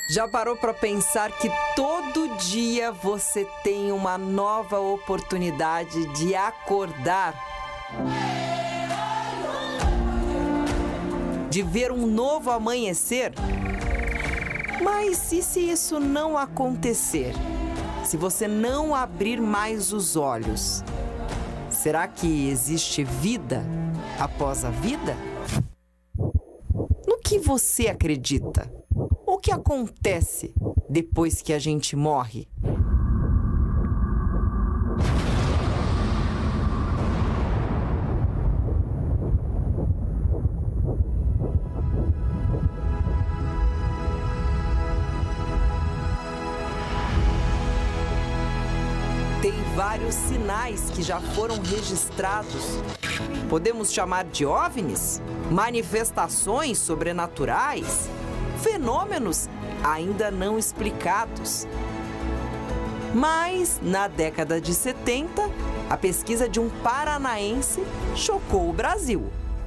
Já parou para pensar que todo dia você tem uma nova oportunidade de acordar? De ver um novo amanhecer? Mas e se isso não acontecer? Se você não abrir mais os olhos? Será que existe vida após a vida? No que você acredita? O que acontece depois que a gente morre? Tem vários sinais que já foram registrados. Podemos chamar de OVNIs? Manifestações sobrenaturais? Fenômenos ainda não explicados. Mas, na década de 70, a pesquisa de um paranaense chocou o Brasil.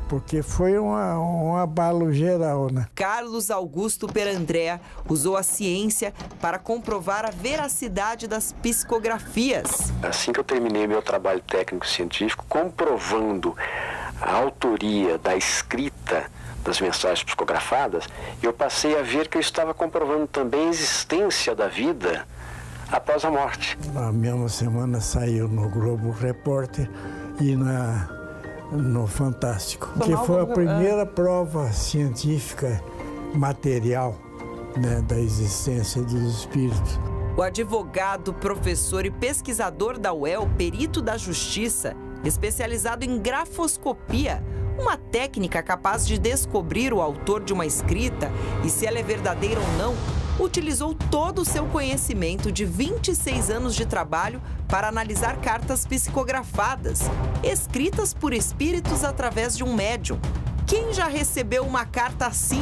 Porque foi um abalo geral, né? Carlos Augusto Perandré usou a ciência para comprovar a veracidade das psicografias. Assim que eu terminei meu trabalho técnico-científico, comprovando a autoria da escrita das mensagens psicografadas, eu passei a ver que eu estava comprovando também a existência da vida após a morte. Na mesma semana saiu no Globo Repórter e no Fantástico, que foi a primeira prova científica material, né, da existência dos espíritos. O advogado, professor e pesquisador da UEL, perito da Justiça, especializado em grafoscopia, uma técnica capaz de descobrir o autor de uma escrita e se ela é verdadeira ou não, utilizou todo o seu conhecimento de 26 anos de trabalho para analisar cartas psicografadas, escritas por espíritos através de um médium. Quem já recebeu uma carta assim?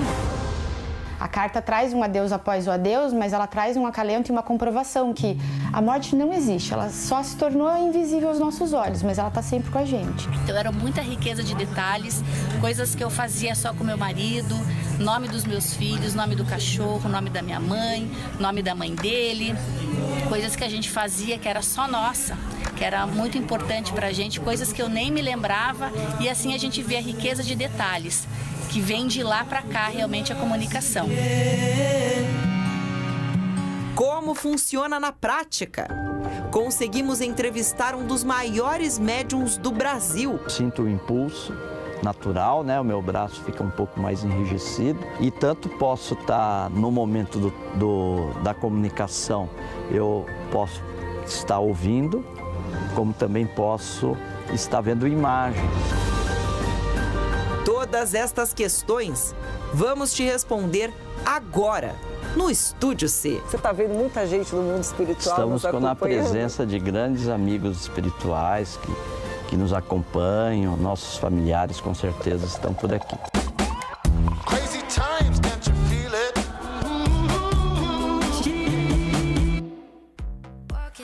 A carta traz um adeus após o adeus, mas ela traz um acalento e uma comprovação que a morte não existe. Ela só se tornou invisível aos nossos olhos, mas ela está sempre com a gente. Então era muita riqueza de detalhes, coisas que eu fazia só com meu marido, nome dos meus filhos, nome do cachorro, nome da minha mãe, nome da mãe dele, coisas que a gente fazia que era só nossa, que era muito importante pra gente, coisas que eu nem me lembrava, e assim a gente vê a riqueza de detalhes que vem de lá para cá realmente a comunicação. Como funciona na prática? Conseguimos entrevistar um dos maiores médiums do Brasil. Sinto o impulso natural, né? O meu braço fica um pouco mais enrijecido e tanto posso estar no momento da comunicação, eu posso estar ouvindo, como também posso estar vendo imagens. Todas estas questões vamos te responder agora, no Estúdio C. Você está vendo muita gente do mundo espiritual nos acompanhando? Estamos na presença de grandes amigos espirituais que nos acompanham, nossos familiares com certeza estão por aqui.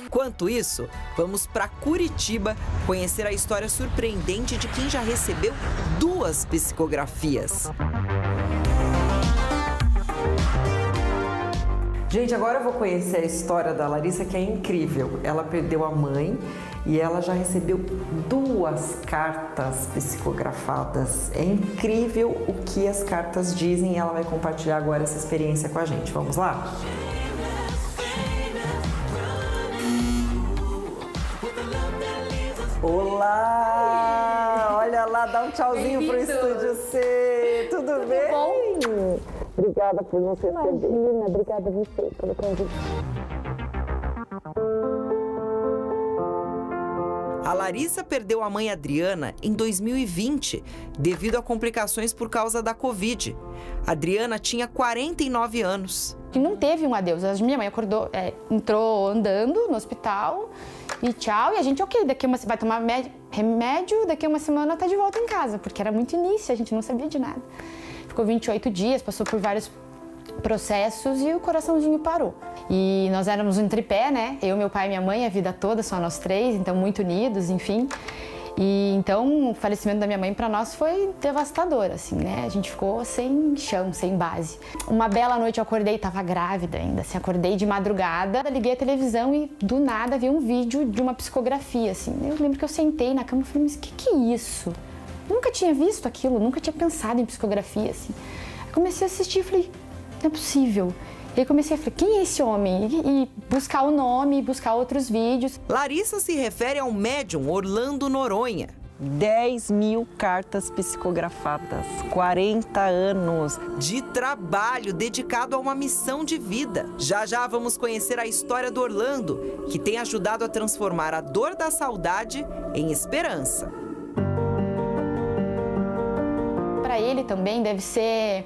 Enquanto isso, vamos para Curitiba conhecer a história surpreendente de quem já recebeu 2 psicografias. Gente, agora eu vou conhecer a história da Larissa, que é incrível. Ela perdeu a mãe e ela já recebeu 2 cartas psicografadas. É incrível o que as cartas dizem e ela vai compartilhar agora essa experiência com a gente. Vamos lá? Olá! Olha lá, dá um tchauzinho pro Estúdio C. Tudo bem? Bom? Obrigada por nos receber. Imagina, obrigada a você pelo convite. A Larissa perdeu a mãe Adriana em 2020, devido a complicações por causa da Covid. Adriana tinha 49 anos. Que não teve um adeus. Minha mãe acordou, entrou andando no hospital e tchau. E a gente, vai tomar remédio, daqui a uma semana tá de volta em casa, porque era muito início, a gente não sabia de nada. Ficou 28 dias, passou por vários processos e o coraçãozinho parou. E nós éramos um tripé, né? Eu, meu pai e minha mãe, a vida toda, só nós 3, então muito unidos, enfim. E então o falecimento da minha mãe para nós foi devastador, assim, né? A gente ficou sem chão, sem base. Uma bela noite eu acordei, estava grávida ainda, assim, acordei de madrugada, liguei a televisão e do nada vi um vídeo de uma psicografia, assim. Eu lembro que eu sentei na cama e falei, mas o que é isso? Nunca tinha visto aquilo, nunca tinha pensado em psicografia, assim. Aí comecei a assistir e falei, não é possível. E aí comecei a falar, quem é esse homem? E buscar o nome, buscar outros vídeos. Larissa se refere ao médium Orlando Noronha. 10.000 cartas psicografadas, 40 anos. De trabalho dedicado a uma missão de vida. Já já vamos conhecer a história do Orlando, que tem ajudado a transformar a dor da saudade em esperança. Para ele também deve ser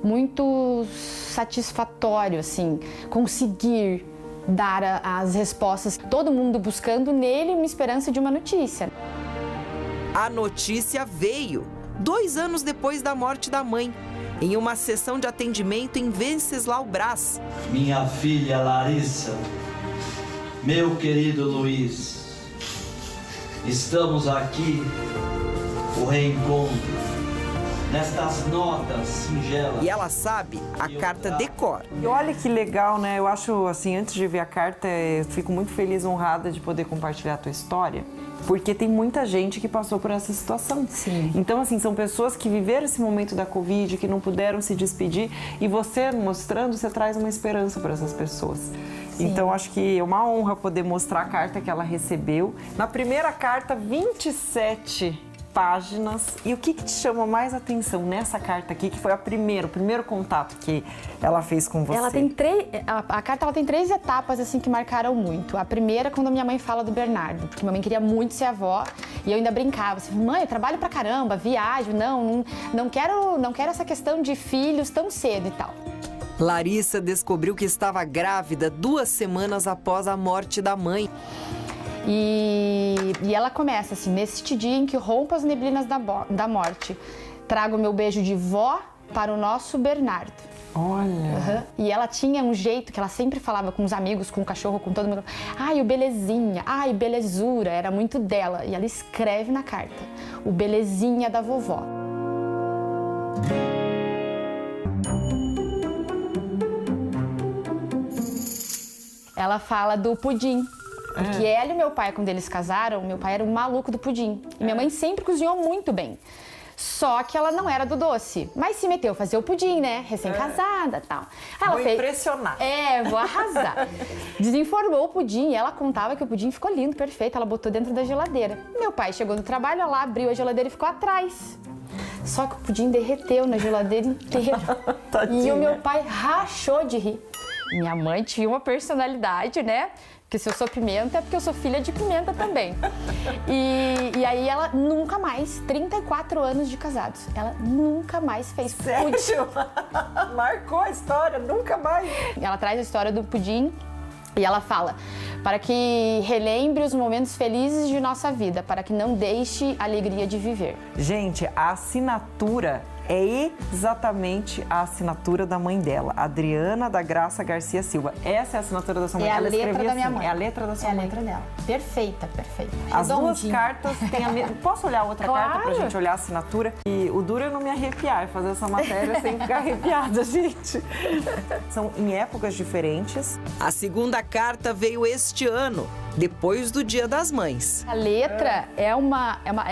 muito satisfatório, assim, conseguir dar as respostas. Todo mundo buscando nele uma esperança de uma notícia. A notícia veio 2 anos depois da morte da mãe, em uma sessão de atendimento em Venceslau Braz. Minha filha Larissa, meu querido Luiz, estamos aqui, o reencontro, nestas notas singelas. E ela sabe a carta de cor. E olha que legal, né? Eu acho, assim, antes de ver a carta, eu fico muito feliz, honrada de poder compartilhar a tua história. Porque tem muita gente que passou por essa situação. Sim. Então, assim, são pessoas que viveram esse momento da Covid, que não puderam se despedir. E você, mostrando, você traz uma esperança para essas pessoas. Sim. Então, acho que é uma honra poder mostrar a carta que ela recebeu. Na primeira carta, 27 páginas. E o que te chama mais atenção nessa carta aqui, que foi o primeiro contato que ela fez com você? Ela tem a carta ela tem 3 etapas assim que marcaram muito. A primeira, quando a minha mãe fala do Bernardo, porque minha mãe queria muito ser avó e eu ainda brincava, assim, mãe, eu trabalho pra caramba, viajo, não quero essa questão de filhos tão cedo e tal. Larissa descobriu que estava grávida 2 semanas após a morte da mãe. E ela começa assim, neste dia em que rompo as neblinas da morte, trago meu beijo de vó para o nosso Bernardo. Olha! E ela tinha um jeito que ela sempre falava com os amigos, com o cachorro, com todo mundo. Ai, o belezinha, ai, belezura, era muito dela. E ela escreve na carta, o belezinha da vovó. Ela fala do pudim. Porque ela e meu pai, quando eles casaram, meu pai era um maluco do pudim. E minha mãe sempre cozinhou muito bem. Só que ela não era do doce. Mas se meteu a fazer o pudim, né? Recém-casada e tal. Ela vou impressionar. Vou arrasar. Desenformou o pudim e ela contava que o pudim ficou lindo, perfeito. Ela botou dentro da geladeira. Meu pai chegou no trabalho, ela abriu a geladeira e ficou atrás. Só que o pudim derreteu na geladeira inteira. E o meu pai rachou de rir. Minha mãe tinha uma personalidade, né? Porque se eu sou pimenta, é porque eu sou filha de pimenta também. E aí ela nunca mais, 34 anos de casados, ela nunca mais fez pudim. Sério? Marcou a história, nunca mais. Ela traz a história do pudim e ela fala, para que relembre os momentos felizes de nossa vida, para que não deixe a alegria de viver. Gente, a assinatura é exatamente a assinatura da mãe dela, Adriana da Graça Garcia Silva. Essa é a assinatura da sua mãe. É a ela letra da minha assim, mãe. É a letra da sua mãe. É a letra dela. Perfeita, perfeita. As 2 Redondinha. cartas têm a mesma... Posso olhar outra carta pra gente olhar a assinatura? E o duro é não me arrepiar, é fazer essa matéria sem ficar arrepiada, gente. São em épocas diferentes. A segunda carta veio este ano, depois do Dia das Mães. A letra é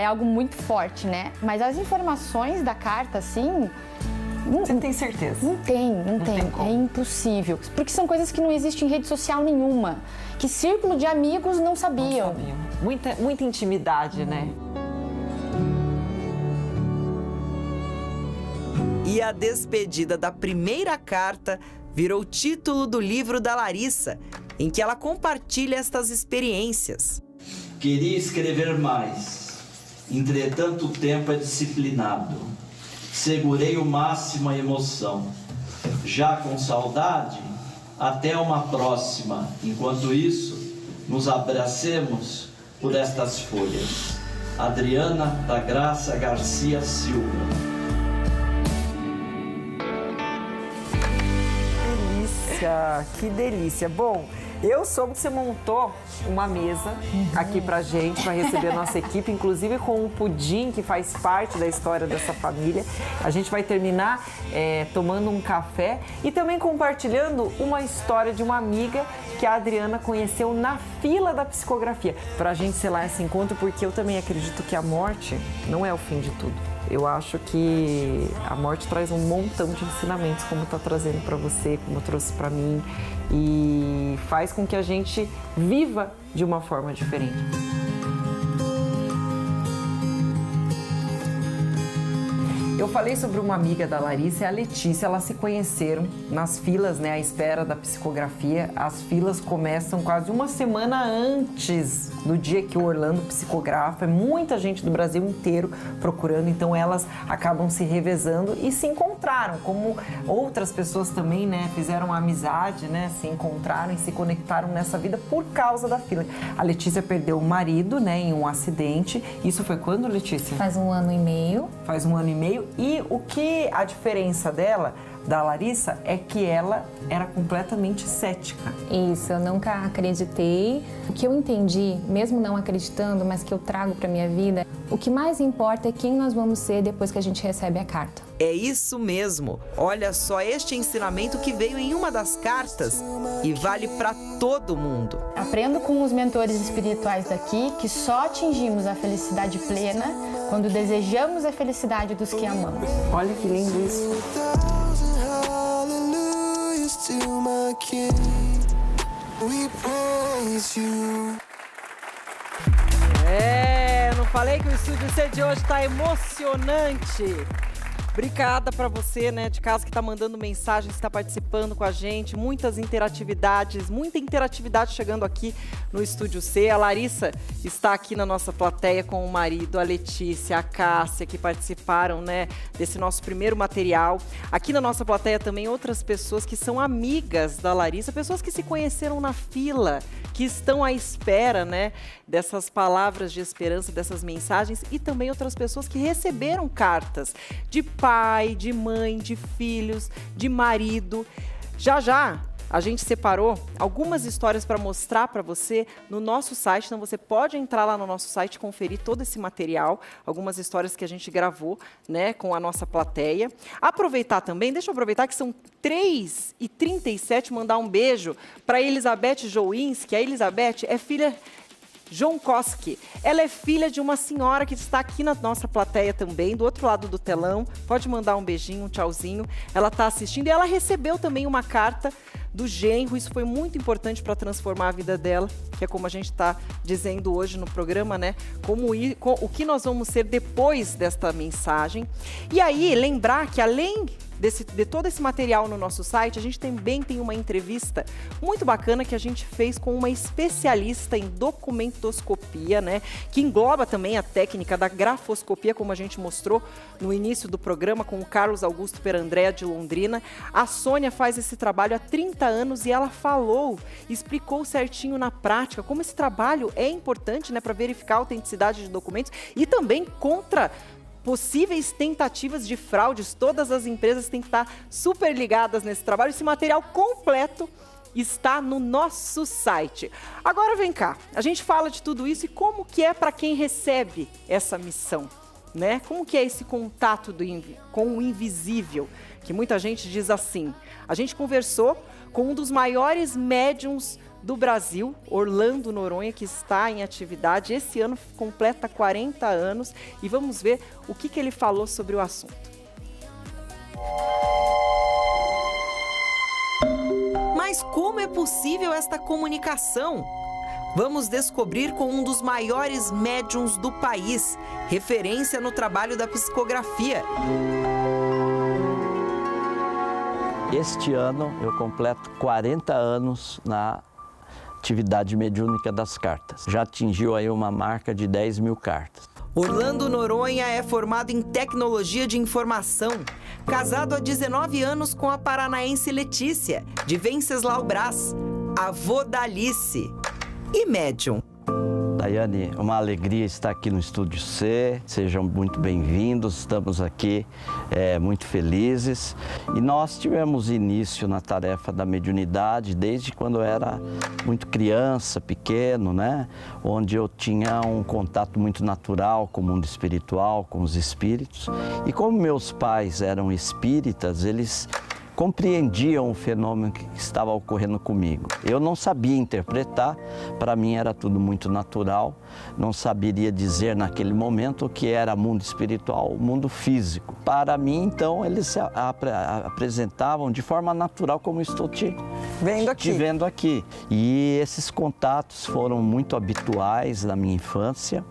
algo muito forte, né? Mas as informações da carta, assim... Você tem certeza? Não tem. É impossível. Porque são coisas que não existem em rede social nenhuma. Que círculo de amigos não sabiam. Muita intimidade, né? E a despedida da primeira carta virou o título do livro da Larissa, em que ela compartilha estas experiências. Queria escrever mais, entretanto o tempo é disciplinado. Segurei o máximo a emoção. Já com saudade, até uma próxima. Enquanto isso, nos abracemos por estas folhas. Adriana da Graça Garcia Silva. Que delícia! Bom, Eu soube que você montou uma mesa aqui pra gente, pra receber a nossa equipe, inclusive com um pudim que faz parte da história dessa família. A gente vai terminar tomando um café e também compartilhando uma história de uma amiga que a Adriana conheceu na fila da psicografia. Pra gente selar esse encontro, porque eu também acredito que a morte não é o fim de tudo. Eu acho que a morte traz um montão de ensinamentos, como está trazendo para você, como trouxe para mim, e faz com que a gente viva de uma forma diferente. Eu falei sobre uma amiga da Larissa e a Letícia, elas se conheceram nas filas, né, à espera da psicografia. As filas começam quase uma semana antes do dia que o Orlando psicografa. É muita gente do Brasil inteiro procurando, então elas acabam se revezando e se encontraram, como outras pessoas também, né, fizeram amizade, né, se encontraram e se conectaram nessa vida por causa da fila. A Letícia perdeu o marido, né, em um acidente. Isso foi quando, Letícia? Faz 1 ano e meio. Faz 1 ano e meio. E o que a diferença dela, da Larissa, é que ela era completamente cética. Isso, eu nunca acreditei. O que eu entendi, mesmo não acreditando, mas que eu trago para minha vida, o que mais importa é quem nós vamos ser depois que a gente recebe a carta. É isso mesmo. Olha só este ensinamento que veio em uma das cartas e vale para todo mundo. Aprendo com os mentores espirituais daqui que só atingimos a felicidade plena quando desejamos a felicidade dos que amamos. Olha que lindo isso. Eu não falei que o Estúdio C de hoje está emocionante. Obrigada para você, né, de casa que está mandando mensagens, está participando com a gente, muita interatividade chegando aqui no Estúdio C. A Larissa está aqui na nossa plateia com o marido, a Letícia, a Cássia, que participaram, né, desse nosso primeiro material. Aqui na nossa plateia também outras pessoas que são amigas da Larissa, pessoas que se conheceram na fila, que estão à espera, né, dessas palavras de esperança, dessas mensagens, e também outras pessoas que receberam cartas de pai, de mãe, de filhos, de marido. Já a gente separou algumas histórias para mostrar para você no nosso site, então você pode entrar lá no nosso site e conferir todo esse material, algumas histórias que a gente gravou, né, com a nossa plateia. Aproveitar também, deixa eu aproveitar que são 3h37, mandar um beijo para Elizabeth Joinski. A Elizabeth é filha Jonkoski. Ela é filha de uma senhora que está aqui na nossa plateia também, do outro lado do telão. Pode mandar um beijinho, um tchauzinho. Ela está assistindo e ela recebeu também uma carta do genro. Isso foi muito importante para transformar a vida dela, que é como a gente está dizendo hoje no programa, né? O que nós vamos ser depois desta mensagem. E aí, lembrar que além de todo esse material no nosso site, a gente também tem uma entrevista muito bacana que a gente fez com uma especialista em documentoscopia, né? Que engloba também a técnica da grafoscopia, como a gente mostrou no início do programa com o Carlos Augusto Perandrea de Londrina. A Sônia faz esse trabalho há 30 anos e ela explicou certinho na prática como esse trabalho é importante, né, para verificar a autenticidade de documentos e também contra possíveis tentativas de fraudes. Todas as empresas têm que estar super ligadas nesse trabalho. Esse material completo está no nosso site. Agora vem cá, a gente fala de tudo isso e como que é para quem recebe essa missão, né? Como que é esse contato com o invisível, que muita gente diz assim. A gente conversou com um dos maiores médiums do Brasil, Orlando Noronha, que está em atividade. Esse ano completa 40 anos e vamos ver o que ele falou sobre o assunto. Mas como é possível esta comunicação? Vamos descobrir com um dos maiores médiuns do país, referência no trabalho da psicografia. Este ano eu completo 40 anos na atividade mediúnica das cartas. Já atingiu aí uma marca de 10 mil cartas. Orlando Noronha é formado em tecnologia de informação, casado há 19 anos com a paranaense Letícia, de Venceslau Brás, avô da Alice, e médium. Daí Daiane, uma alegria estar aqui no Estúdio C. Sejam muito bem-vindos, estamos aqui muito felizes. E nós tivemos início na tarefa da mediunidade desde quando eu era muito criança, pequeno, né? Onde eu tinha um contato muito natural com o mundo espiritual, com os espíritos. E como meus pais eram espíritas, eles compreendiam o fenômeno que estava ocorrendo comigo. Eu não sabia interpretar, para mim era tudo muito natural, não saberia dizer naquele momento o que era mundo espiritual, o mundo físico. Para mim, então, eles se apresentavam de forma natural, como estou te vendo aqui. E esses contatos foram muito habituais na minha infância.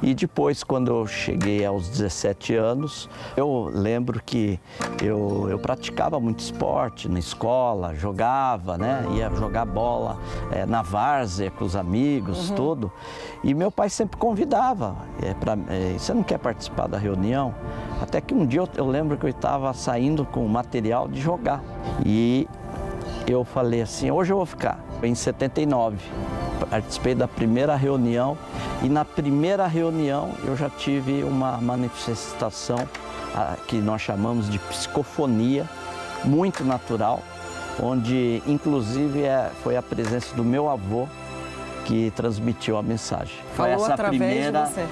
E depois, quando eu cheguei aos 17 anos, eu lembro que eu praticava muito esporte na escola, jogava, né? Ia jogar bola na várzea com os amigos, tudo. E meu pai sempre convidava, você não quer participar da reunião? Até que um dia eu lembro que eu estava saindo com o material de jogar. E eu falei assim, hoje eu vou ficar. Em 79, participei da primeira reunião e na primeira reunião eu já tive uma manifestação que nós chamamos de psicofonia, muito natural, onde inclusive foi a presença do meu avô que transmitiu a mensagem. Falou foi essa através primeira, de você.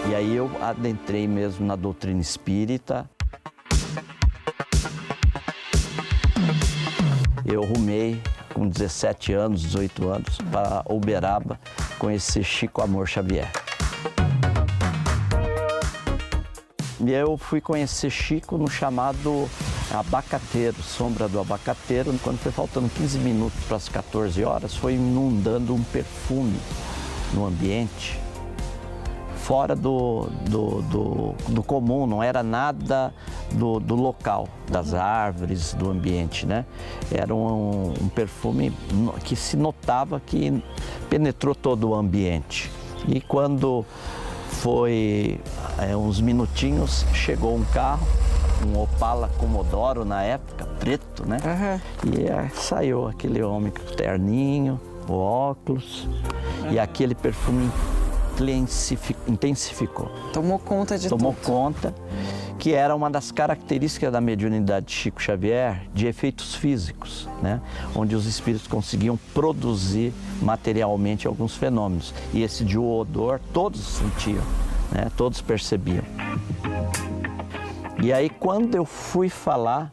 E aí eu adentrei mesmo na doutrina espírita. Eu rumei com 17 anos, 18 anos, para Uberaba conhecer Chico Amor Xavier. E eu fui conhecer Chico no chamado abacateiro, sombra do abacateiro. Quando foi faltando 15 minutos para as 14 horas, foi inundando um perfume no ambiente, fora do comum, não era nada do local, das árvores, do ambiente, né? Era um perfume que se notava que penetrou todo o ambiente. E quando foi uns minutinhos, chegou um carro, um Opala Commodoro na época, preto, né? E saiu aquele homem com o terninho, o óculos, e aquele perfume intensificou. Tomou conta de tudo. Tomou conta, que era uma das características da mediunidade de Chico Xavier, de efeitos físicos, né? Onde os espíritos conseguiam produzir materialmente alguns fenômenos. E esse de odor, todos sentiam, né? Todos percebiam. E aí, quando eu fui falar,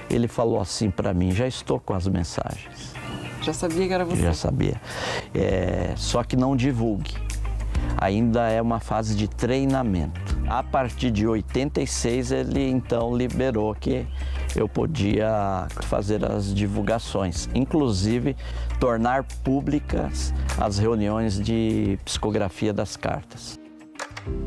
ele falou assim para mim, já estou com as mensagens. Já sabia que era você? Já sabia. Só que não divulgue. Ainda é uma fase de treinamento. A partir de 86, ele então liberou que eu podia fazer as divulgações, inclusive tornar públicas as reuniões de psicografia das cartas.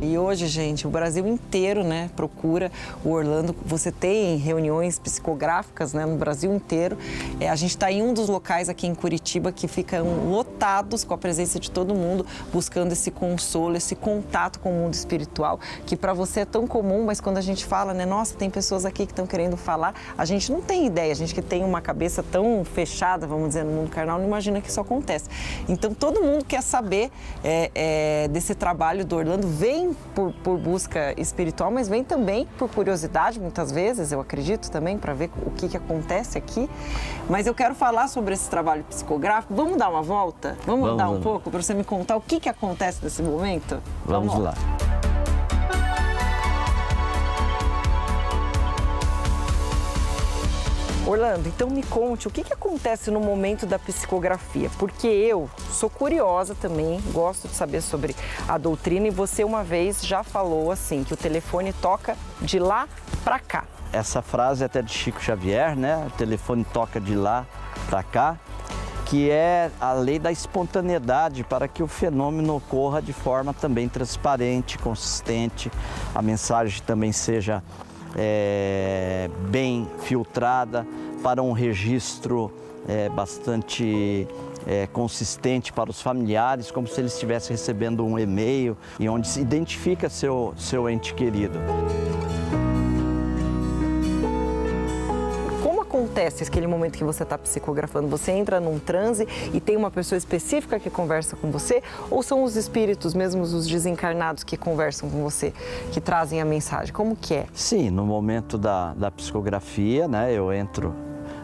E hoje, gente, o Brasil inteiro, né, procura o Orlando. Você tem reuniões psicográficas, né, no Brasil inteiro. A gente está em um dos locais aqui em Curitiba que ficam lotados com a presença de todo mundo, buscando esse consolo, esse contato com o mundo espiritual, que para você é tão comum, mas quando a gente fala, né, nossa, tem pessoas aqui que estão querendo falar, a gente não tem ideia, a gente que tem uma cabeça tão fechada, vamos dizer, no mundo carnal, não imagina que isso acontece. Então, todo mundo quer saber desse trabalho do Orlando, vem por busca espiritual, mas vem também por curiosidade, muitas vezes, eu acredito também, para ver o que acontece aqui. Mas eu quero falar sobre esse trabalho psicográfico. Vamos dar uma volta? Vamos andar um pouco para você me contar o que acontece nesse momento? Vamos lá. Orlando, então me conte o que acontece no momento da psicografia, porque eu sou curiosa também, gosto de saber sobre a doutrina e você uma vez já falou assim, que o telefone toca de lá para cá. Essa frase é até de Chico Xavier, né? O telefone toca de lá para cá, que é a lei da espontaneidade para que o fenômeno ocorra de forma também transparente, consistente, a mensagem também seja bem filtrada para um registro bastante consistente para os familiares, como se eles estivessem recebendo um e-mail e onde se identifica seu ente querido. acontece aquele momento que você está psicografando? Você entra num transe e tem uma pessoa específica que conversa com você? Ou são os espíritos, mesmo os desencarnados, que conversam com você, que trazem a mensagem? Como que é? Sim, no momento da psicografia, né, eu entro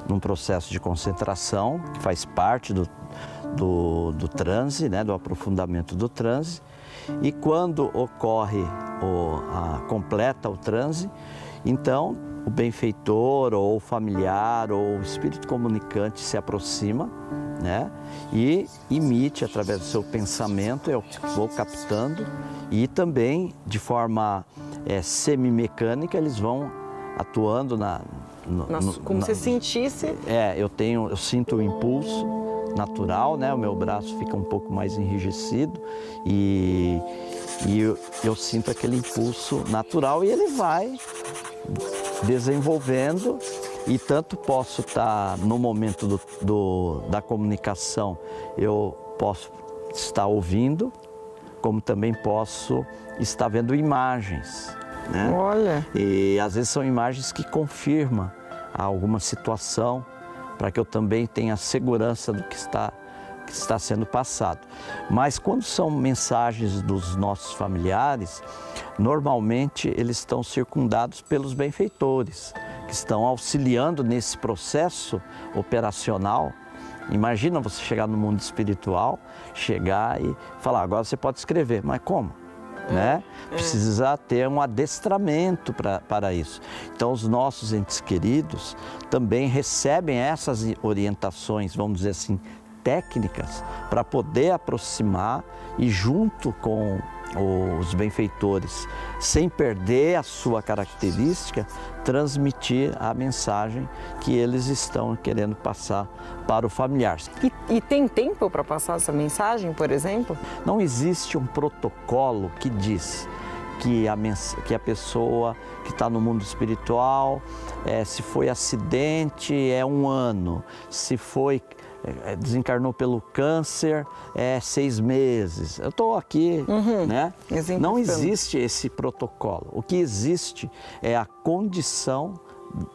num processo de concentração, que faz parte do transe, né, do aprofundamento do transe. E quando ocorre, completa o transe, então o benfeitor ou o familiar ou o espírito comunicante se aproxima, né, e emite através do seu pensamento, eu vou captando, e também de forma semimecânica eles vão atuando como se sentisse. Eu sinto o impulso natural, né? O meu braço fica um pouco mais enrijecido e eu sinto aquele impulso natural e ele vai desenvolvendo, e tanto posso estar no momento da comunicação, eu posso estar ouvindo, como também posso estar vendo imagens, né? Olha! E às vezes são imagens que confirmam alguma situação, para que eu também tenha segurança do que está sendo passado. Mas quando são mensagens dos nossos familiares, normalmente eles estão circundados pelos benfeitores, que estão auxiliando nesse processo operacional. Imagina você chegar no mundo espiritual, chegar e falar, agora você pode escrever, mas como? Né? Precisa ter um adestramento para isso. Então, os nossos entes queridos também recebem essas orientações, vamos dizer assim, técnicas, para poder aproximar e, junto com os benfeitores, sem perder a sua característica, transmitir a mensagem que eles estão querendo passar para o familiar. E tem tempo para passar essa mensagem, por exemplo? Não existe um protocolo que diz que a pessoa que está no mundo espiritual, se foi acidente, é 1 ano, se foi desencarnou pelo câncer, 6 meses. Eu estou aqui, né? Não existe esse protocolo. O que existe é a condição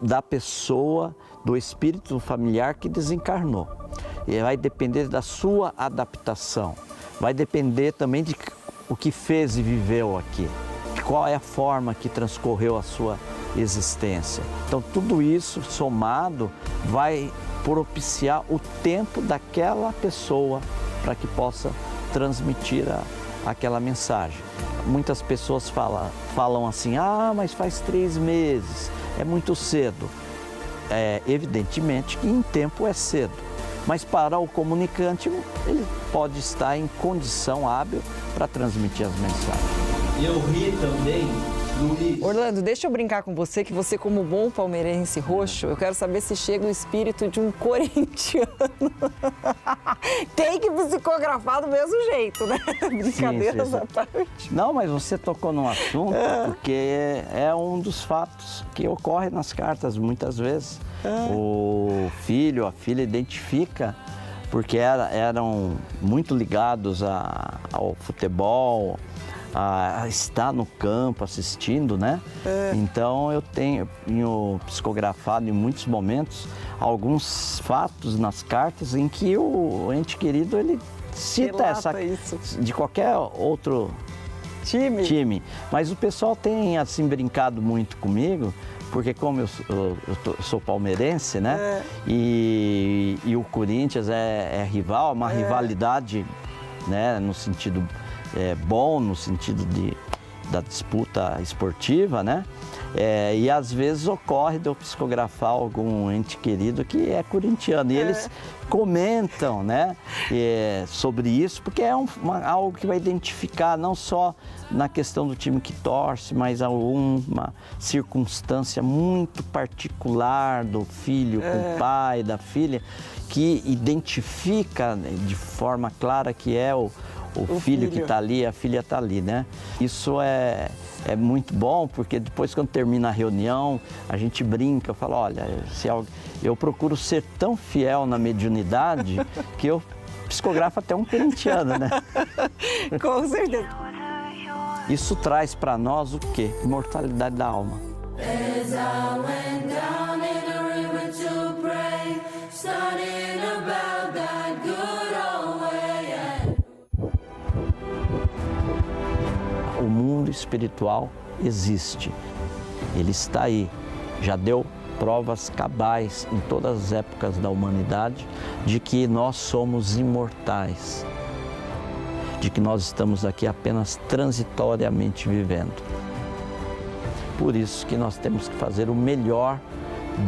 da pessoa, do espírito familiar que desencarnou. E vai depender da sua adaptação. Vai depender também de o que fez e viveu aqui. Qual é a forma que transcorreu a sua existência. Então, tudo isso somado vai propiciar o tempo daquela pessoa para que possa transmitir aquela mensagem. Muitas pessoas falam assim, mas faz 3 meses, é muito cedo. Evidentemente que em tempo é cedo, mas para o comunicante ele pode estar em condição hábil para transmitir as mensagens. E eu ri também. Orlando, deixa eu brincar com você, que você, como bom palmeirense roxo, eu quero saber se chega o espírito de um corintiano. Tem que psicografar do mesmo jeito, né? Brincadeiras à parte. Não, mas você tocou num assunto, porque é um dos fatos que ocorre nas cartas muitas vezes. O filho, a filha identifica, porque eram muito ligados ao futebol, a estar no campo assistindo, né? Então eu tenho psicografado em muitos momentos alguns fatos nas cartas em que o ente querido ele cita isso de qualquer outro time. Mas o pessoal tem assim brincado muito comigo, porque como eu sou palmeirense, né? E o Corinthians é rival, uma rivalidade, né? No sentido bom, no sentido da disputa esportiva, né? E às vezes ocorre de eu psicografar algum ente querido que é corintiano. E eles comentam, né, sobre isso, porque é algo que vai identificar não só na questão do time que torce, mas alguma circunstância muito particular do filho com o pai, da filha, que identifica de forma clara que é o filho que está ali, a filha está ali, né? Isso é muito bom, porque depois, quando termina a reunião, a gente brinca, eu falo, olha, eu procuro ser tão fiel na mediunidade que eu psicografo até um corintiano, né? Com certeza. Isso traz para nós o quê? Imortalidade da alma. mundo espiritual existe. Ele está aí, já deu provas cabais em todas as épocas da humanidade de que nós somos imortais, de que nós estamos aqui apenas transitoriamente vivendo. Por isso que nós temos que fazer o melhor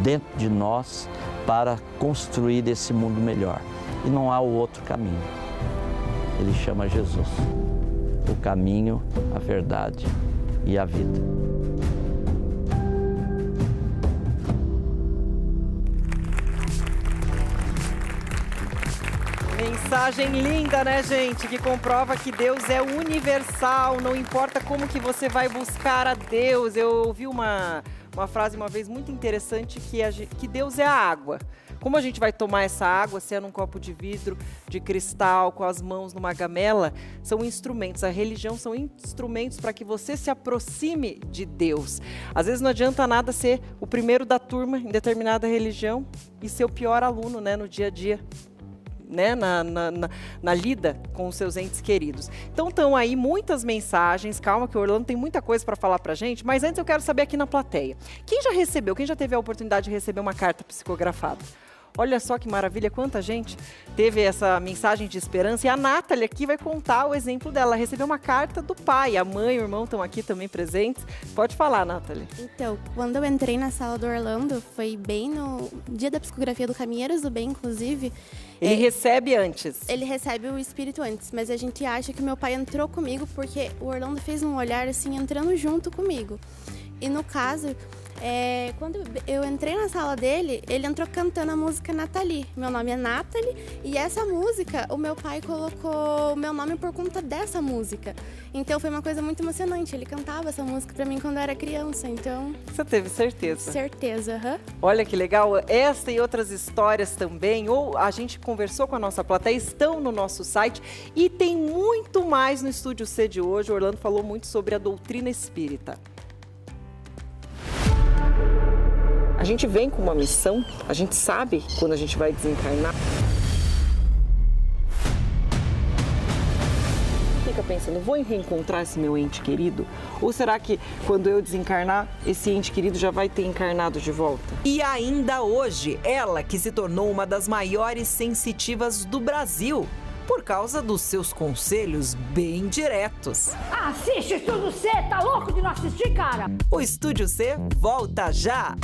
dentro de nós para construir esse mundo melhor. E não há o outro caminho. Ele chama Jesus, o caminho, a verdade e a vida. Mensagem linda, né, gente? Que comprova que Deus é universal, não importa como que você vai buscar a Deus. Eu ouvi uma frase uma vez muito interessante que Deus é a água. Como a gente vai tomar essa água, se é num copo de vidro, de cristal, com as mãos numa gamela, são instrumentos. A religião são instrumentos para que você se aproxime de Deus. Às vezes não adianta nada ser o primeiro da turma em determinada religião e ser o pior aluno, né, no dia a dia. Né, na lida com os seus entes queridos. Então estão aí muitas mensagens, calma que o Orlando tem muita coisa para falar pra gente, mas antes eu quero saber aqui na plateia, quem já teve a oportunidade de receber uma carta psicografada? Olha só que maravilha, quanta gente teve essa mensagem de esperança. E a Nathalie aqui vai contar o exemplo dela. Ela recebeu uma carta do pai, a mãe e o irmão estão aqui também presentes. Pode falar, Nathalie. Então, quando eu entrei na sala do Orlando, foi bem no dia da psicografia do Caminheiros do Bem, inclusive. Ele recebe antes? Ele recebe o espírito antes, mas a gente acha que meu pai entrou comigo porque o Orlando fez um olhar assim, entrando junto comigo. E no caso... quando eu entrei na sala dele, ele entrou cantando a música Nathalie. Meu nome é Nathalie e essa música, o meu pai colocou o meu nome por conta dessa música. Então foi uma coisa muito emocionante. Ele cantava essa música pra mim quando eu era criança, então... Você teve certeza? Certeza, aham. Olha que legal. Esta e outras histórias também, ou a gente conversou com a nossa plateia, estão no nosso site e tem muito mais no Estúdio C de hoje. O Orlando falou muito sobre a doutrina espírita. A gente vem com uma missão, a gente sabe quando a gente vai desencarnar. Fica pensando, vou reencontrar esse meu ente querido? Ou será que quando eu desencarnar, esse ente querido já vai ter encarnado de volta? E ainda hoje, ela que se tornou uma das maiores sensitivas do Brasil, por causa dos seus conselhos bem diretos. Assiste Estúdio C, tá louco de não assistir, cara? O Estúdio C volta já!